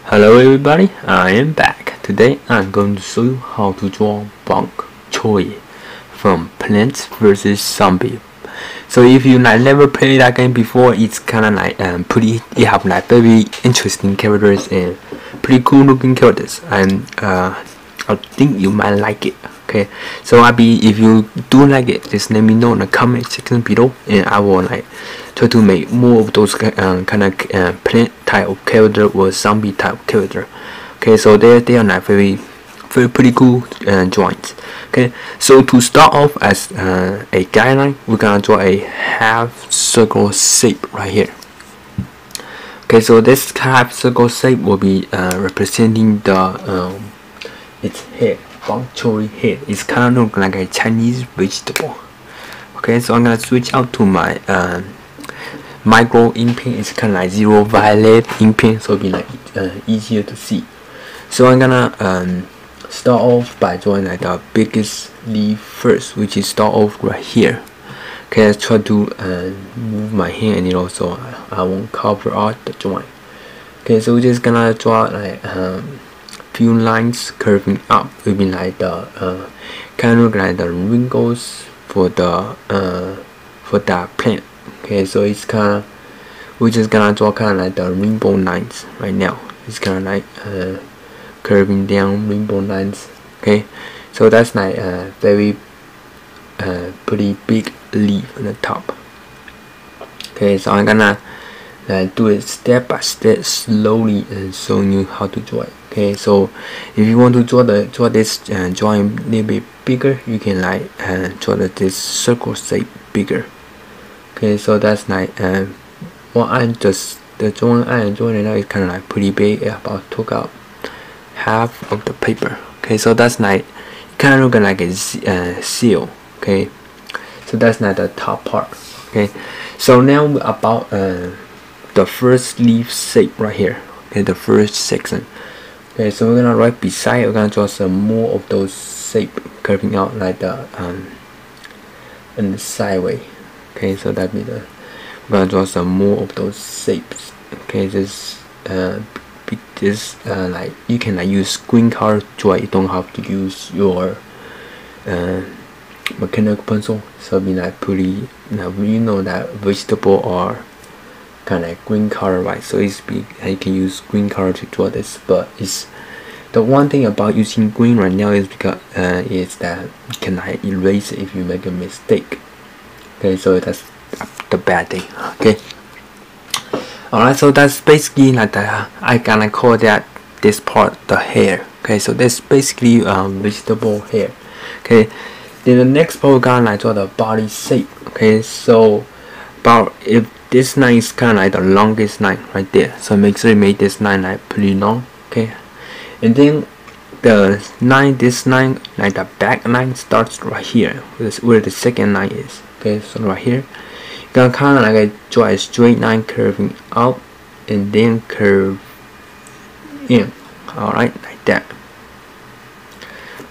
Hello everybody, I am back. Today I'm going to show you how to draw Bonk Choy from Plants vs Zombie. So if you never played that game before, it's kinda it have very interesting characters and pretty cool looking characters, and I think you might like it. Okay, so if you do like it, just let me know in the comment section below, and I will try to make more of those plant type of character or zombie type character. Okay, so they are very pretty cool drawings. Okay, so to start off as a guideline, we're gonna draw a half circle shape right here. Okay, so this half circle shape will be representing the its head. Bonk Choy head. It's kind of look like a Chinese vegetable. Okay, so I'm gonna switch out to my micro ink pen. It's kind of like zero violet ink pen, so it'll be easier to see. So I'm gonna start off by drawing the biggest leaf first, which is start off right here. Okay, let's try to move my hand a little so I won't cover out the drawing. Okay, so we're just gonna draw few lines curving up. It will be the kind of like the wrinkles for that plant. Okay, so it's we're just gonna draw the rainbow lines right now. It's curving down rainbow lines. Okay, so that's very pretty big leaf on the top. Okay, so I'm gonna do it step by step slowly and showing you how to draw it. Okay, so if you want to draw this drawing a little bit bigger, you can draw this circle shape bigger. Okay, so that's the drawing I'm drawing right now is pretty big. I about took out half of the paper. Okay, so that's kind of looking like a seal. Okay, so that's the top part. Okay, so now about the first leaf shape right here. Okay, the first section. Okay, so we're gonna right beside it, we're gonna draw some more of those shape curving out like the in the sideway. Okay, so that means we're gonna draw some more of those shapes. Okay, this you can use green color to draw. You don't have to use your mechanical pencil. So it'll be pretty. You know that vegetable are green color, right? So you can use green color to draw this, but it's the one thing about using green right now is because is that you can erase it if you make a mistake. Okay, so that's the bad thing. Okay, alright, so that's basically I gonna call this part the hair. Okay, so that's basically vegetable hair. Okay, then the next part we're gonna draw the body shape. Okay, so if this line is the longest line right there, so make sure you make this line pretty long. Okay, and then this line the back line starts right here where the second line is. Okay, so right here you're gonna draw a straight line curving out and then curve in. Alright, like that.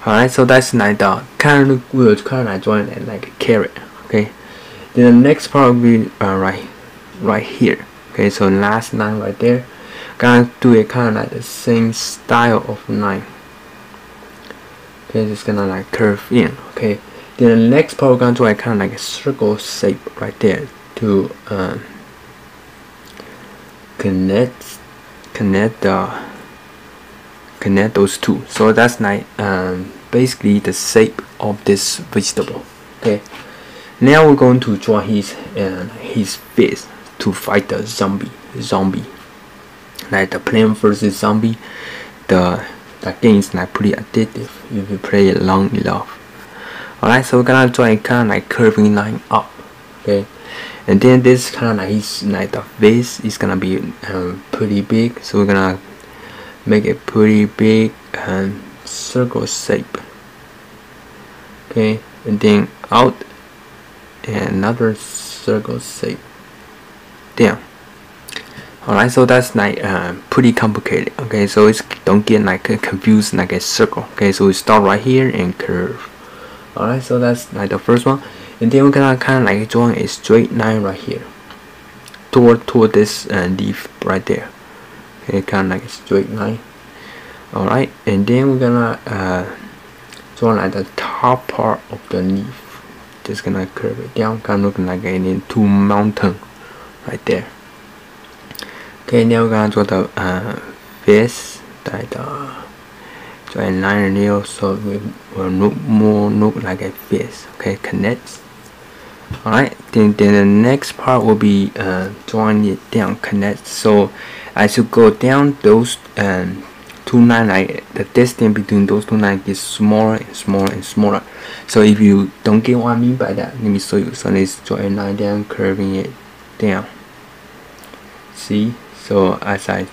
Alright, so that's the we're drawing it like a carrot. Okay, then the next part will be right here. Okay, so last line right there, gonna do it the same style of line. Okay, just gonna curve in. Okay, then the next part we're gonna do a circle shape right there to connect those two. So that's basically the shape of this vegetable. Okay, now we're going to draw his face to fight the zombie. Like the Plant vs Zombie, the game is pretty addictive if you play it long enough. Alright, so we're gonna draw a curving line up. Okay, and then this the face is gonna be pretty big, so we're gonna make a pretty big circle shape. Okay, and then out and another circle shape down. Alright, so that's pretty complicated. Okay, so don't get confused like a circle. Okay, so we start right here and curve. Alright, so that's the first one, and then we're gonna drawing a straight line right here toward this leaf right there. Okay, kind of like a straight line. Alright, and then we're gonna draw like the top part of the leaf. Just gonna curve it down, kind of looking like a two mountain right there. Okay, now we're gonna draw the face, like draw a line nail, so it will look like a face. Okay, connects. Alright, then the next part will be drawing it down, connect. So as you go down, those two lines, like the distance between those two lines gets smaller and smaller and smaller. So if you don't get what I mean by that, let me show you. So let's draw a line down, curving it down. See? So as I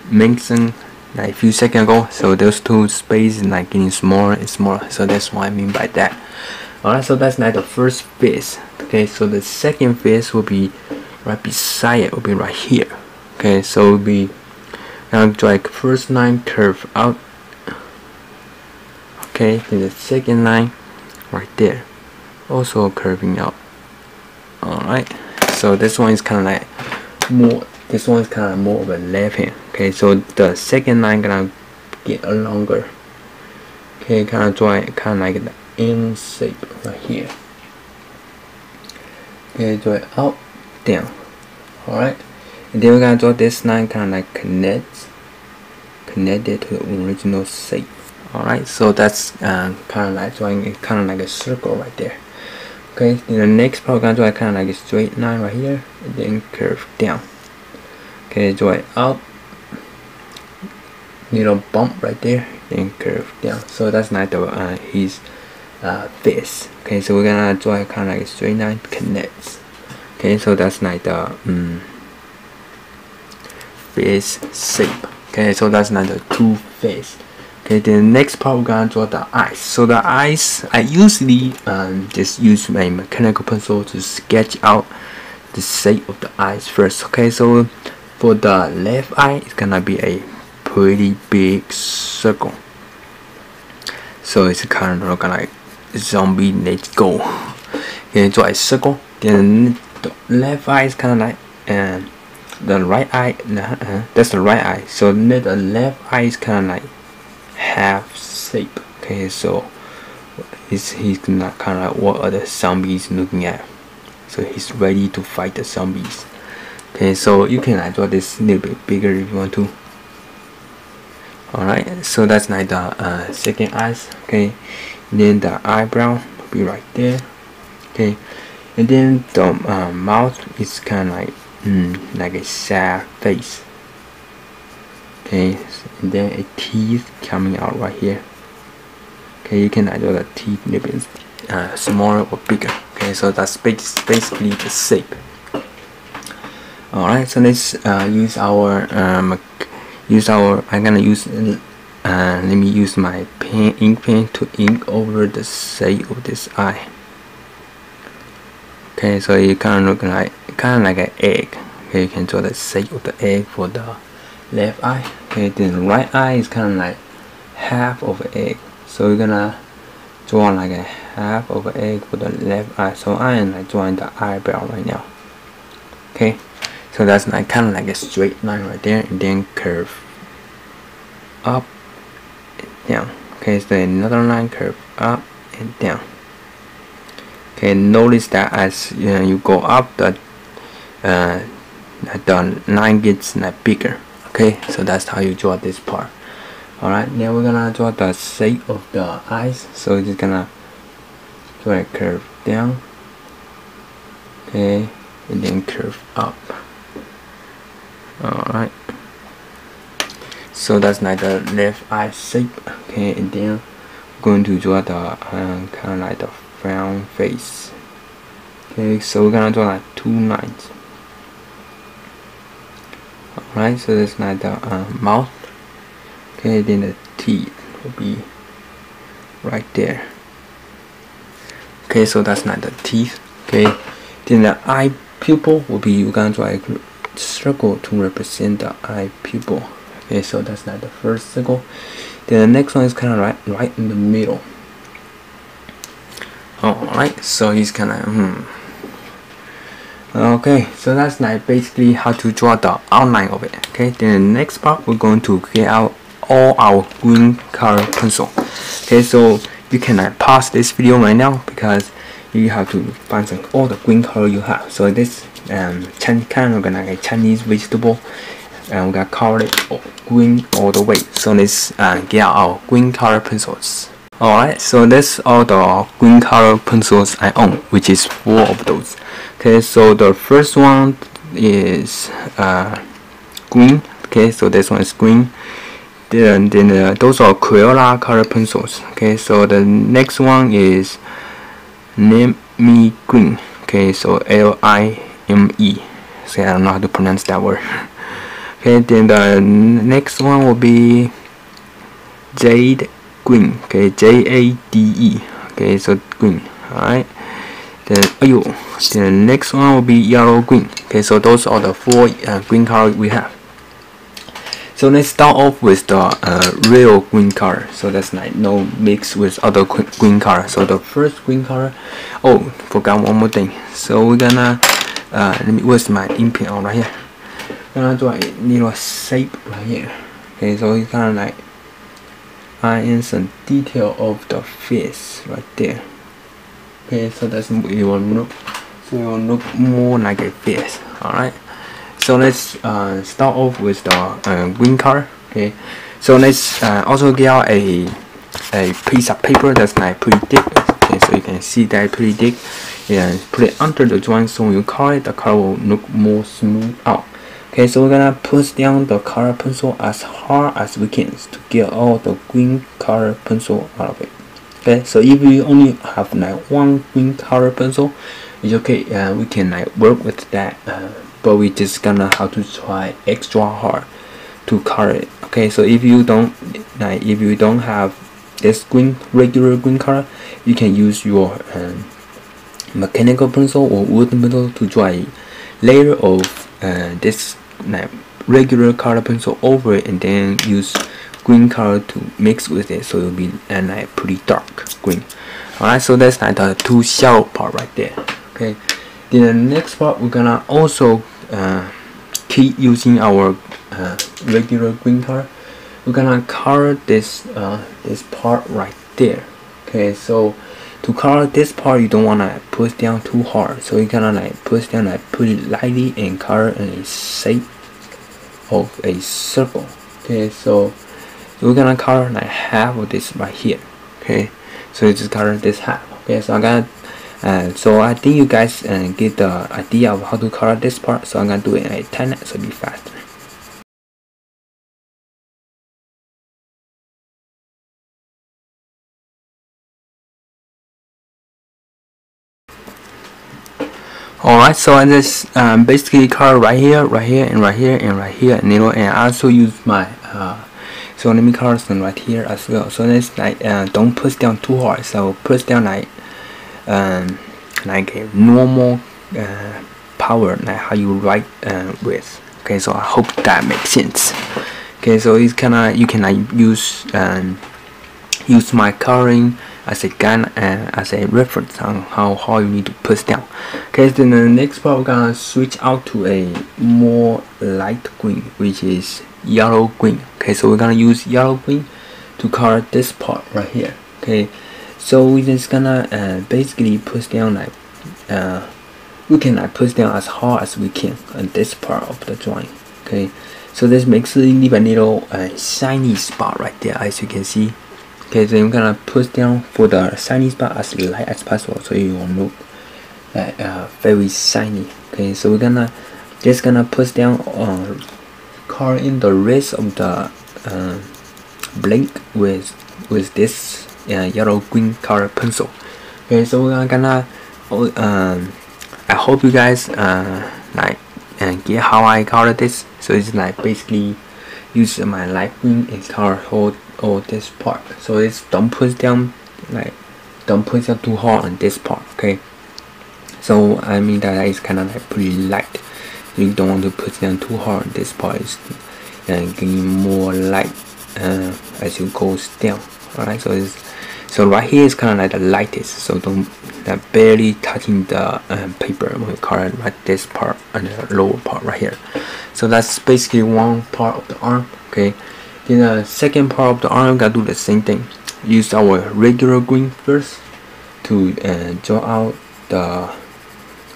mentioned like a few seconds ago, so those two spaces like getting smaller and smaller. So that's what I mean by that. Alright, so that's like the first face. Okay, so the second face will be right beside it, will be right here. Okay, so it will be now draw like first line curve out. Okay, then the second line right there, also curving out. Alright, so this one is kind of like more. This one is kind of more of a left hand. Okay, so the second line gonna get longer. Okay, kind of draw it kind of like the M shape right here. Okay, draw it up, down. Alright, and then we're gonna draw this line kind of like connected to the original shape. Alright, so that's kind of like drawing it kind of like a circle right there. Okay, then the next part we're gonna draw kind of like a straight line right here, and then curve down. Okay, draw it up, little bump right there, then curve down. So that's like the his face. Okay, so we're gonna draw it kind of like a straight line, connects. Okay, so that's like the face shape. Okay, so that's like the two face. Okay, the next part we're gonna draw the eyes. So the eyes, I usually just use my mechanical pencil to sketch out the shape of the eyes first. Okay, so for the left eye, it's gonna be a pretty big circle. So it's kind of looking like zombie. Let's go. Okay, draw a circle. Then the left eye is kind of like the right eye. That's the right eye. So the left eye is kind of like half shape. Okay, so he's gonna kind of like what are the zombies looking at. So he's ready to fight the zombies. Okay, so you can like draw this a little bit bigger if you want to. Alright, so that's like the second eyes. Okay, and then the eyebrow will be right there. Okay, and then the mouth is kind of like a sad face. Okay, and then a teeth coming out right here. Okay, you can like draw the teeth a little bit smaller or bigger. Okay, so that's basically the shape. Alright, so let's use our I'm gonna use let me use my ink pen to ink over the shape of this eye. Okay, so it kind of look like an egg. Okay, you can draw the shape of the egg for the left eye. Okay, then the right eye is kind of like half of an egg. So we're gonna draw like a half of an egg for the left eye. So I am like drawing the eyebrow right now. Okay, so that's like kind of like a straight line right there, and then curve up and down. Okay, so another line curve up and down. Okay, notice that as you go up, the line gets like bigger. Okay, so that's how you draw this part. Alright, now we're gonna draw the shape of the eyes. So we're just gonna draw a curve down. Okay, and then curve up. Alright, so that's like the left eye shape. Okay, and then we're going to draw the kind of like the frown face. Okay, so we're gonna draw like two lines. Alright, so that's like the mouth. Okay, then the teeth will be right there. Okay, so that's like the teeth. Okay, then the eye pupil will be, we're gonna draw a circle to represent the eye pupil. Okay, so that's like the first circle. Then the next one is kind of right in the middle. Alright, so he's kind of Okay, so that's like basically how to draw the outline of it. Okay, then the next part we're going to get out all our green color pencil. Okay, so you can like pause this video right now because you have to find all the green color you have. So this kind of like a Chinese vegetable, and we got color it green all the way. So let's get out our green color pencils. Alright, so that's all the green color pencils I own, which is 4 of those. Okay, so the first one is green. Okay, so this one is green. Then those are Crayola color pencils. Okay, so the next one is Lime Green. Okay, so Lime. So I don't know how to pronounce that word. Okay, then the next one will be Jade Green. Okay, Jade. Okay, so green. Alright. Then the next one will be yellow green. Okay, so those are the 4 green colors we have. So let's start off with the real green color. So that's like no mix with other green color. So the first green color. Oh, forgot one more thing. So we're gonna where's my ink pen? Oh, right here. Gonna do a little shape right here. Okay, so it's kind of like add in some detail of the face right there. Okay, so that's it will look more like a face. Alright, so let's start off with the green color. Okay, so let's also get out a piece of paper that's like pretty thick. Okay, so you can see that pretty thick, and put it under the drawing so when you color it, the color will look more smooth out. Okay, so we're gonna push down the color pencil as hard as we can to get all the green color pencil out of it. Okay, so if you only have like 1 green color pencil, it's okay. We can like work with that, but we just gonna have to try extra hard to color it. Okay, so if you don't have this regular green color, you can use your mechanical pencil or wooden pencil to draw a layer of this like regular color pencil over it, and then use green color to mix with it, so it'll be like pretty dark green. Alright, so that's like the 2 shallow part right there. Okay, then the next part we're gonna also keep using our regular green color. We're gonna color this this part right there. Okay, so to color this part, you don't wanna push down too hard, so you gonna like push down like pretty lightly and color in a shape of a circle. Okay, so we're gonna color like half of this right here. Okay, so you just color this half. Okay, so I'm gonna so I think you guys get the idea of how to color this part, so I'm gonna do it in a 10x, so it'll be faster. Alright, so I just basically color right here, and right here, and right here, and and I also use my so let me color some right here as well. So let's like don't push down too hard. So push down like a normal power, like how you write with. Okay, so I hope that makes sense. Okay, so it's you can like use my coloring as a guide, as a reference on how hard you need to push down. Okay, then the next part we're gonna switch out to a more light green, which is yellow green. Okay, so we're gonna use yellow green to color this part right here. Okay, so we're just gonna basically push down like we can like push down as hard as we can on this part of the drawing. Okay, so this makes it leave a little shiny spot right there, as you can see. Okay, then we're gonna push down for the shiny spot as light as possible, so it will look like very shiny. Okay, so we're just gonna push down color in the rest of the blank with this yellow green color pencil. Okay, so we're gonna I hope you guys like get how I color this. So it's like basically use my light green and color all this part. So it's don't push down too hard on this part. Okay, so I mean that is kind of like pretty light. You don't want to push down too hard on this part. It's getting more light as you go down. Alright, so it's So right here is kind of like the lightest, so don't barely touching the paper when you color right this part and the lower part right here. So that's basically one part of the arm. Okay, then the second part of the arm, gotta do the same thing. Use our regular green first to draw out the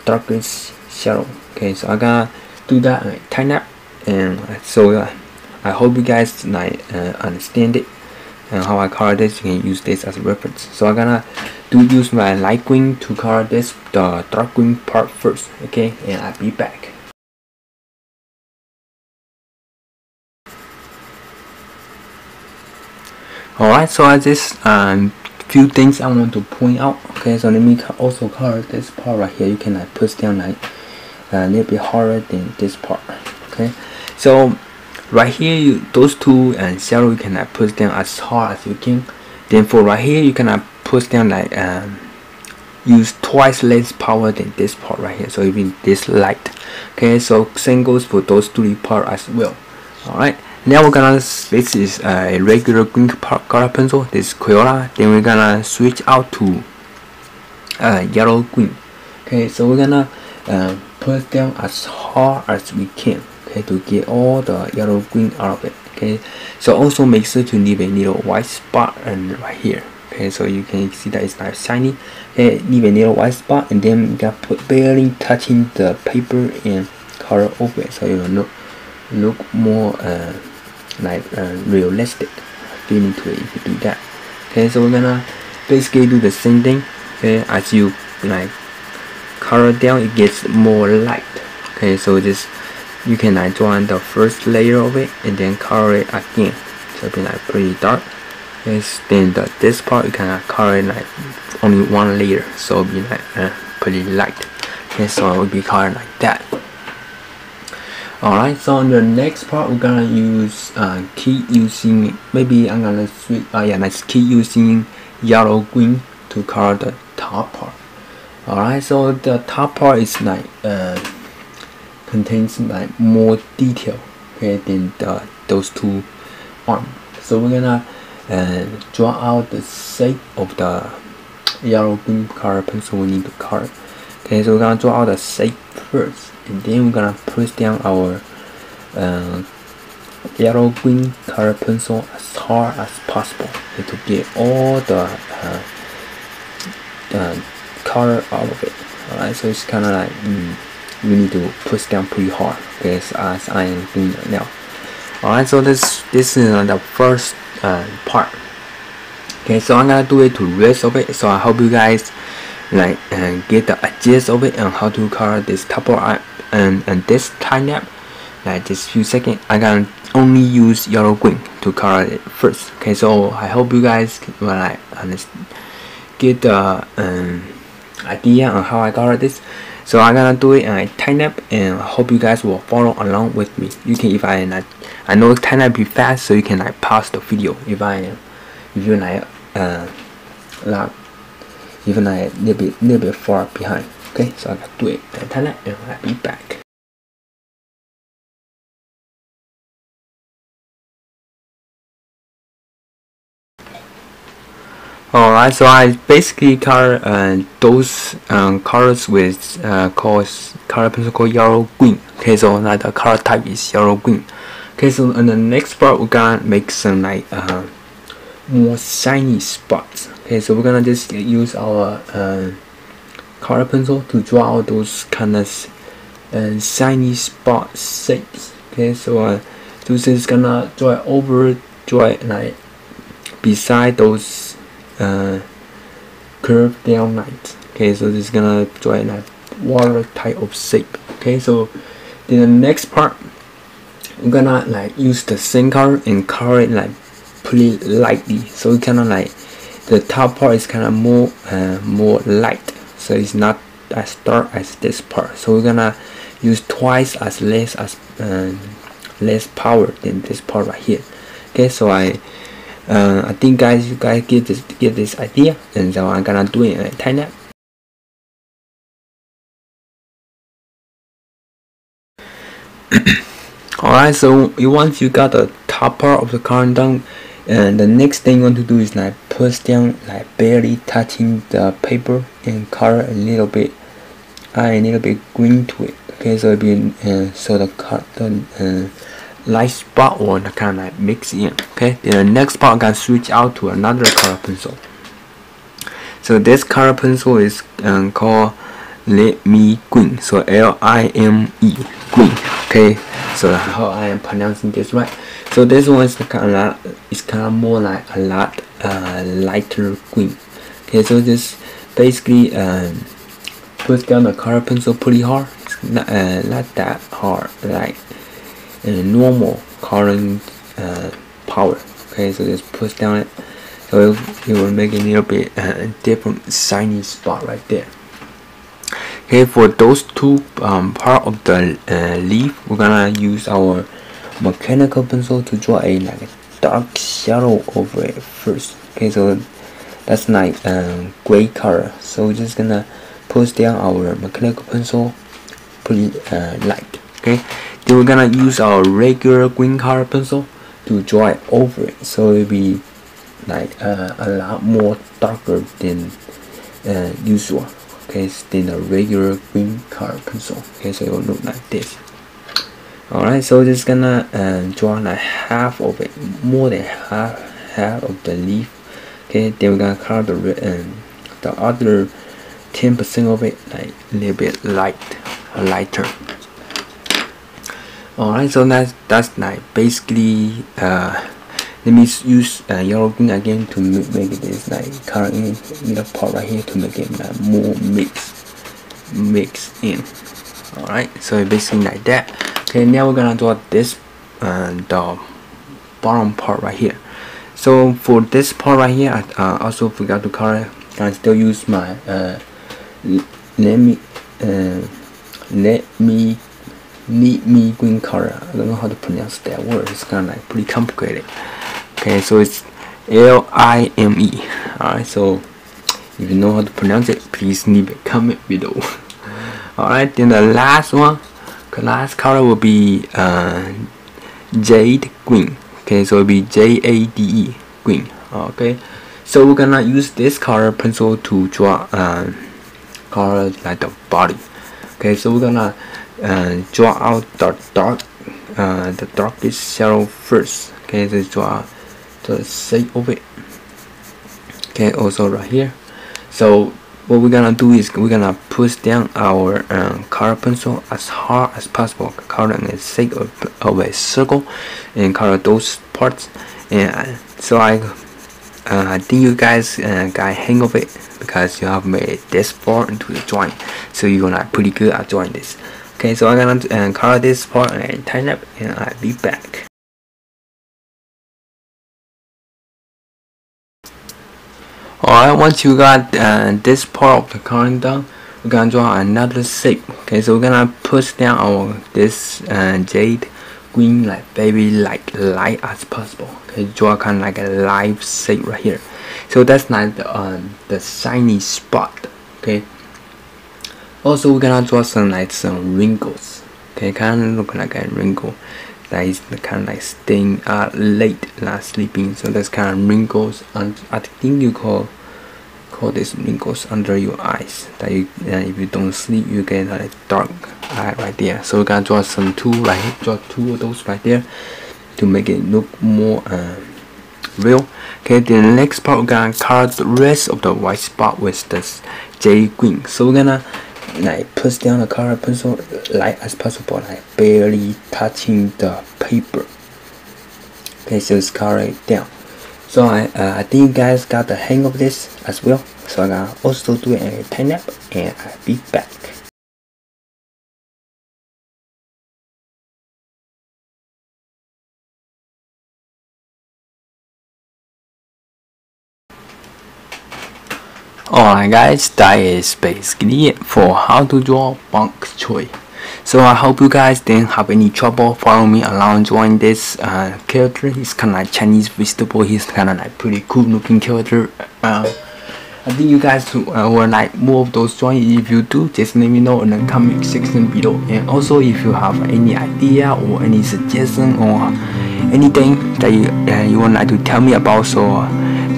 darkest shadow. Okay, so I gotta do that like time up, and so I hope you guys like understand it and how I color this. You can use this as a reference. So I'm gonna use my light green to color this the dark green part first. Okay, and I'll be back. Alright, so I just few things I want to point out. Okay, so let me also color this part right here. You can like push down like a little bit harder than this part. Okay, so right here, those two and shadow you can like push down as hard as you can. Then for right here, you can push down like use twice less power than this part right here. So even this light. Okay, so same goes for those three parts as well. Alright, now we're gonna, this is a regular green color pencil, this is Crayola. Then we're gonna switch out to yellow green. Okay, so we're gonna push down as hard as we can, okay, to get all the yellow green out of it. Okay, so also make sure to leave a little white spot and right here. Okay, so you can see that it's not shiny. Okay, leave a little white spot, and then you gotta put barely touching the paper and color over it, so you will look more like realistic feeling to it if you do that. Okay, so we're gonna basically do the same thing. Okay, as you like color down, it gets more light. Okay, so just you can like draw on the first layer of it and then color it again, so it'll be like pretty dark. Okay, then this part you can color it like only one layer, so it'll be like pretty light. Okay, so it will be colored like that. Alright, so on the next part we're gonna use keep using, maybe I'm gonna switch, let's keep using yellow green to color the top part. Alright, so the top part is like contains like more detail, okay, than those two arms. So we're gonna draw out the shape of the yellow green color pencil we need to color. Okay, so we're gonna draw out the shape first, and then we're gonna push down our yellow green color pencil as hard as possible, okay, to get all the color out of it. Alright, so it's kind of like we need to push down pretty hard, okay, so as I am doing right now. Alright, so this is the first part. Okay, so I'm gonna do it to rest of it, so I hope you guys like get the gist of it and how to color this top part. And this time up, like just few seconds, I can only use yellow green to color it first. Okay, so I hope you guys will like get the idea on how I color this. So I'm gonna do it and I time up, and I hope you guys will follow along with me. You can, if I know time up be fast, so you can like pause the video if you like even like a little bit far behind. Okay, so I gotta do it and time up, and I'll be back. Alright, so I basically color those colors with color pencil called yellow green. Okay, so now the color type is yellow green. Okay, so in the next part we're gonna make some like more shiny spots. Okay, so we're gonna just use our color pencil to draw out those kind of shiny spot shapes. Okay, so this is gonna draw it like beside those curved down lines. Okay, so this is gonna draw it like water type of shape. Okay, so in the next part we're gonna like use the same color and color it like pretty lightly, so it kind of like the top part is kind of more light, so it's not as dark as this part. So we're gonna use twice as less power than this part right here. Okay, so I think you guys get this idea, and so I'm gonna do it and time up. Alright, so once you got the top part of the coloring done, And the next thing you want to do is like push down, like barely touching the paper, and color a little bit, add a little bit green to it. Okay, so it'll be so the light spot or the kind of like mix in. Okay, then the next part I'm gonna switch out to another color pencil. So this color pencil is called Lime Green. So Lime green. Okay, so how I am pronouncing this right. So this one is kind of more like a lot lighter green. Okay, so just basically push down the color pencil pretty hard. It's not that hard like normal coloring power. Okay, so just push down it. So it will make a little bit different shiny spot right there. Okay, for those two part of the leaf, we're gonna use our mechanical pencil to draw a like a dark shadow over it first. Okay, so that's like gray color. So we're just gonna push down our mechanical pencil pretty light. Okay, then we're gonna use our regular green color pencil to draw it over it. So it'll be like a lot more darker than usual. Okay, than a regular green color pencil. Okay, so it will look like this. Alright, so just gonna draw like half of it, more than half of the leaf. Okay, then we're gonna color the other 10% of it like a little bit lighter. Alright, so that's like basically let me use yellow green again to make this like color in little part right here to make it like more mix in. Alright, so basically like that. Okay, now we're gonna draw this the bottom part right here. So for this part right here, I also forgot to color. I still use my let me green color. I don't know how to pronounce that word. It's kind of like pretty complicated. Okay, so it's Lime. Alright, so if you know how to pronounce it, please leave a comment below. Alright, then the last last color will be Jade Green. Okay, so it'll be Jade green. Okay, so we're gonna use this color pencil to draw color like the body. Okay, so we're gonna draw out the darkest shadow first. Okay, so draw the shape of it. Okay, also right here. So what we're gonna do is we're gonna push down our color pencil as hard as possible, coloring the shape of a circle and color those parts. And so I think you guys got hang of it because you have made this far into the drawing, so you're gonna pretty good at drawing this. Okay, so I'm gonna color this part and tighten up, and I'll be back. Alright, once you got this part of the coloring done, we're gonna draw another shape. Okay, so we're gonna push down this Jade Green like very light as possible. Okay, draw kind of like a live shape right here. So that's like the shiny spot. Okay. Also, we're gonna draw some wrinkles. Okay, kind of look like a wrinkle. That is kind of like staying late, not sleeping. So that's kind of wrinkles. And I think you call this wrinkles under your eyes. That if you don't sleep, you get a dark eye right there. So we're gonna draw some two right here. Draw two of those right there to make it look more real. Okay, then the next part we're gonna color the rest of the white spot with this Jade Green. So we're gonna like push down the color pencil light as possible, like barely touching the paper. Okay, so just color it down. So I think you guys got the hang of this as well. So I'm gonna also do a time nap, and I'll be back. Alright guys, that is basically it for how to draw Bonk Choy. So I hope you guys didn't have any trouble following me along drawing this character. He's kind of like Chinese vegetable. He's kind of like pretty cool looking character. I think you guys will like more of those drawings. If you do, just let me know in the comment section below. And also, if you have any idea or any suggestion or anything that you would like to tell me about, so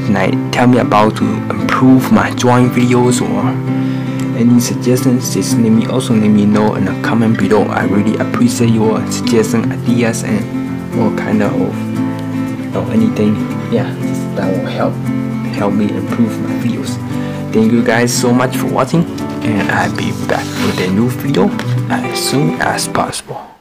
like tell me about to improve my drawing videos or any suggestions, just let me know in the comment below. I really appreciate your suggestions, ideas, and all kind of anything. Yeah, that will help me improve my videos. Thank you guys so much for watching, and I'll be back with a new video as soon as possible.